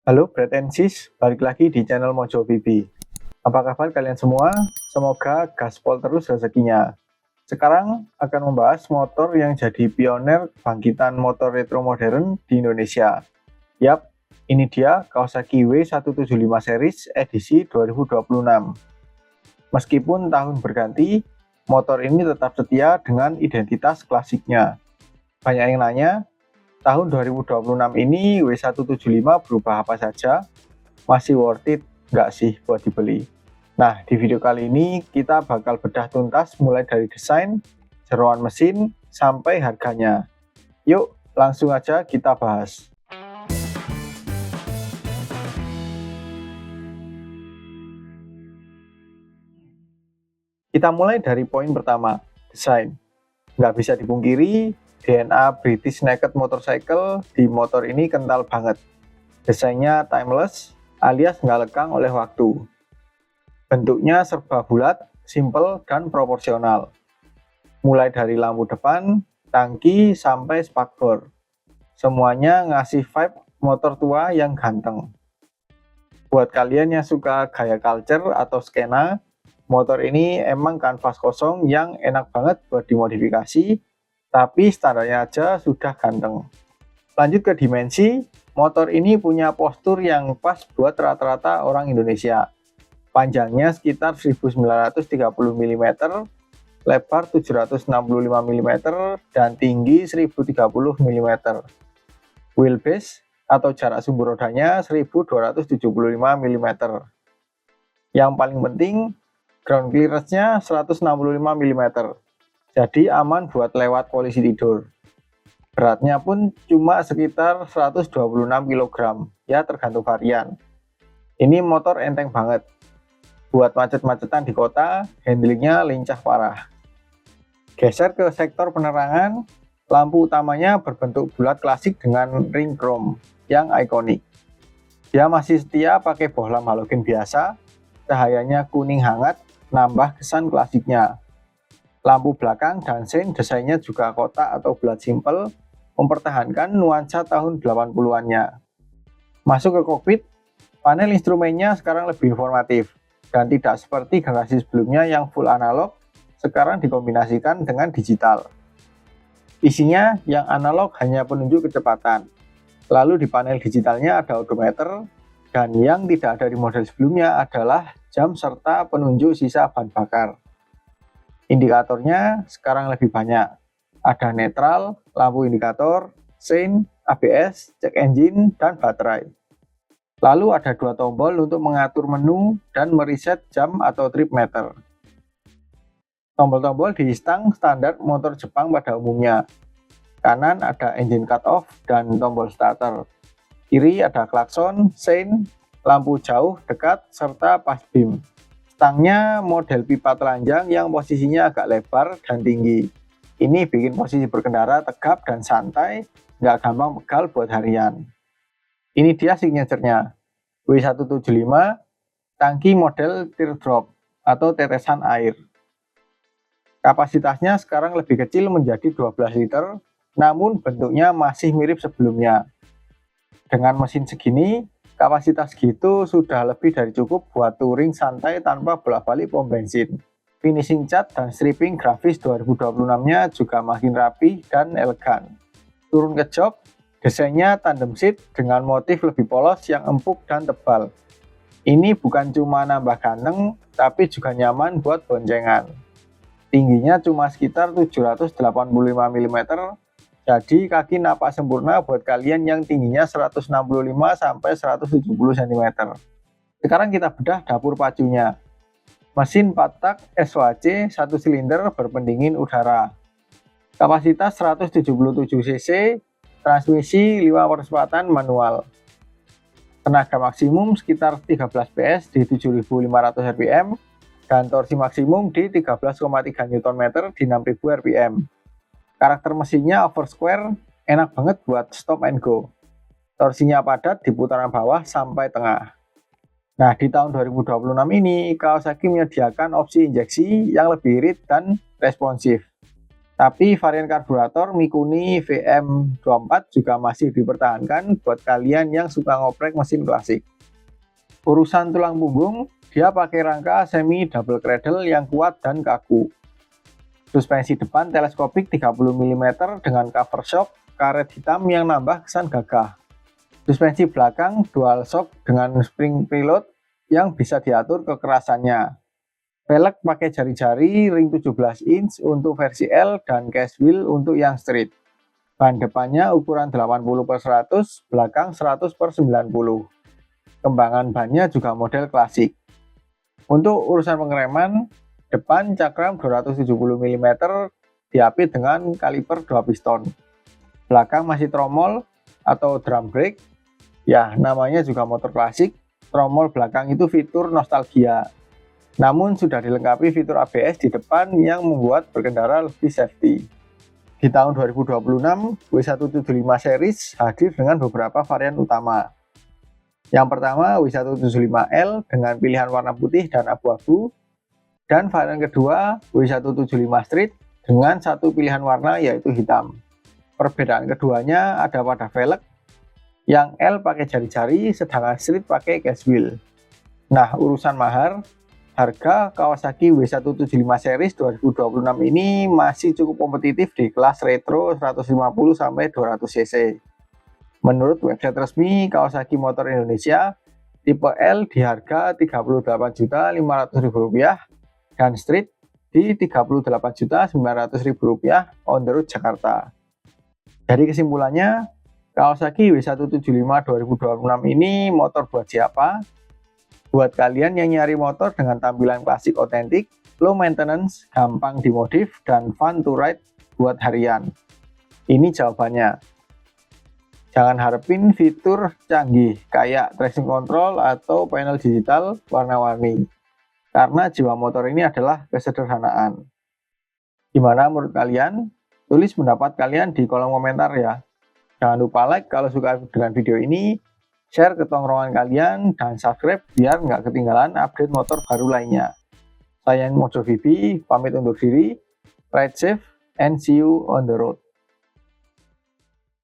Halo Bretensis, balik lagi di channel Mojo BB. Apa kabar kalian semua? Semoga gaspol terus rezekinya. Sekarang akan membahas motor yang jadi pioner bangkitan motor retro modern di Indonesia. Yap, ini dia Kawasaki W175 series edisi 2026. Meskipun tahun berganti, motor ini tetap setia dengan identitas klasiknya. Banyak yang nanya, tahun 2026 ini W175 berubah apa saja? Masih worth it nggak sih buat dibeli? Nah, di video kali ini kita bakal bedah tuntas mulai dari desain, jeroan mesin, sampai harganya. Yuk, langsung aja kita bahas. Kita mulai dari poin pertama, desain. Nggak bisa dipungkiri, DNA British Naked Motorcycle di motor ini kental banget. Desainnya timeless alias nggak lekang oleh waktu. Bentuknya serba bulat, simple, dan proporsional. Mulai dari lampu depan, tangki, sampai spakbor. Semuanya ngasih vibe motor tua yang ganteng. Buat kalian yang suka gaya culture atau skena, motor ini emang kanvas kosong yang enak banget buat dimodifikasi, tapi standarnya aja sudah ganteng. Lanjut ke dimensi, motor ini punya postur yang pas buat rata-rata orang Indonesia. Panjangnya sekitar 1930 mm, lebar 765 mm, dan tinggi 1030 mm. Wheelbase atau jarak sumbu rodanya 1275 mm. Yang paling penting, ground clearance-nya 165 mm. Jadi aman buat lewat polisi tidur. Beratnya pun cuma sekitar 126 kg, ya tergantung varian. Ini motor enteng banget. Buat macet-macetan di kota, handlingnya lincah parah. Geser ke sektor penerangan, lampu utamanya berbentuk bulat klasik dengan ring chrome yang ikonik. Dia masih setia pakai bohlam halogen biasa, cahayanya kuning hangat, nambah kesan klasiknya. Lampu belakang dan sein desainnya juga kotak atau bulat simple, mempertahankan nuansa tahun 80-annya. Masuk ke kokpit, panel instrumennya sekarang lebih informatif, dan tidak seperti generasi sebelumnya yang full analog, sekarang dikombinasikan dengan digital. Isinya yang analog hanya penunjuk kecepatan, lalu di panel digitalnya ada odometer, dan yang tidak ada di model sebelumnya adalah jam serta penunjuk sisa bahan bakar. Indikatornya sekarang lebih banyak. Ada netral, lampu indikator, sein, ABS, cek engine, dan baterai. Lalu ada dua tombol untuk mengatur menu dan mereset jam atau trip meter. Tombol-tombol di stang standar motor Jepang pada umumnya. Kanan ada engine cut off dan tombol starter. Kiri ada klakson, sein, lampu jauh, dekat, serta pas beam. Stangnya model pipa telanjang yang posisinya agak lebar dan tinggi. Ini bikin posisi berkendara tegap dan santai, nggak gampang pegal buat harian. Ini dia signaturenya, W175, tangki model teardrop atau tetesan air. Kapasitasnya sekarang lebih kecil menjadi 12 liter, namun bentuknya masih mirip sebelumnya. Dengan mesin segini, kapasitas gitu sudah lebih dari cukup buat touring santai tanpa bolak-balik pom bensin. Finishing cat dan stripping grafis 2026-nya juga makin rapi dan elegan. Turun ke jok, desainnya tandem seat dengan motif lebih polos yang empuk dan tebal. Ini bukan cuma nambah ganteng, tapi juga nyaman buat boncengan. Tingginya cuma sekitar 785 mm, jadi kaki napak sempurna buat kalian yang tingginya 165 sampai 170 cm. Sekarang kita bedah dapur pacunya. Mesin 4 tak SWC 1 silinder berpendingin udara. Kapasitas 177 cc, transmisi 5 percepatan manual. Tenaga maksimum sekitar 13 PS di 7.500 rpm dan torsi maksimum di 13,3 Nm di 6.000 rpm. Karakter mesinnya over square, enak banget buat stop and go. Torsinya padat di putaran bawah sampai tengah. Nah, di tahun 2026 ini, Kawasaki menyediakan opsi injeksi yang lebih irit dan responsif. Tapi varian karburator Mikuni VM24 juga masih dipertahankan buat kalian yang suka ngoprek mesin klasik. Urusan tulang punggung, dia pakai rangka semi double cradle yang kuat dan kaku. Suspensi depan teleskopik 30 mm dengan cover shock karet hitam yang nambah kesan gagah. Suspensi belakang dual shock dengan spring preload yang bisa diatur kekerasannya. Velg pakai jari-jari ring 17 inch untuk versi L dan case wheel untuk yang street. Ban depannya ukuran 80/100, belakang 100/90. Kembangan bannya juga model klasik. Untuk urusan pengereman, depan cakram 270 mm diapit dengan kaliper 2 piston. Belakang masih tromol atau drum brake. Ya, namanya juga motor klasik. Tromol belakang itu fitur nostalgia. Namun sudah dilengkapi fitur ABS di depan yang membuat berkendara lebih safety. Di tahun 2026, W175 series hadir dengan beberapa varian utama. Yang pertama W175L dengan pilihan warna putih dan abu-abu. Dan varian kedua W175 Street dengan satu pilihan warna yaitu hitam. Perbedaan keduanya ada pada velg. Yang L pakai jari-jari sedangkan Street pakai case wheel. Nah, urusan mahar, harga Kawasaki W175 series 2026 ini masih cukup kompetitif di kelas retro 150-200 cc. Menurut website resmi Kawasaki Motor Indonesia, tipe L di harga Rp38.500.000 dan Street di Rp38.900.000 on the road Jakarta. Jadi kesimpulannya, Kawasaki W175 2026 ini motor buat siapa? Buat kalian yang nyari motor dengan tampilan klasik otentik, low maintenance, gampang dimodif, dan fun to ride buat harian. Ini jawabannya. Jangan harapin fitur canggih kayak traction control atau panel digital warna-warni. Karena jiwa motor ini adalah kesederhanaan. Gimana menurut kalian? Tulis pendapat kalian di kolom komentar ya. Jangan lupa like kalau suka dengan video ini, share ke tongkrongan kalian, dan subscribe biar nggak ketinggalan update motor baru lainnya. Saya Mojo Vivi, pamit undur diri, ride safe, and see you on the road.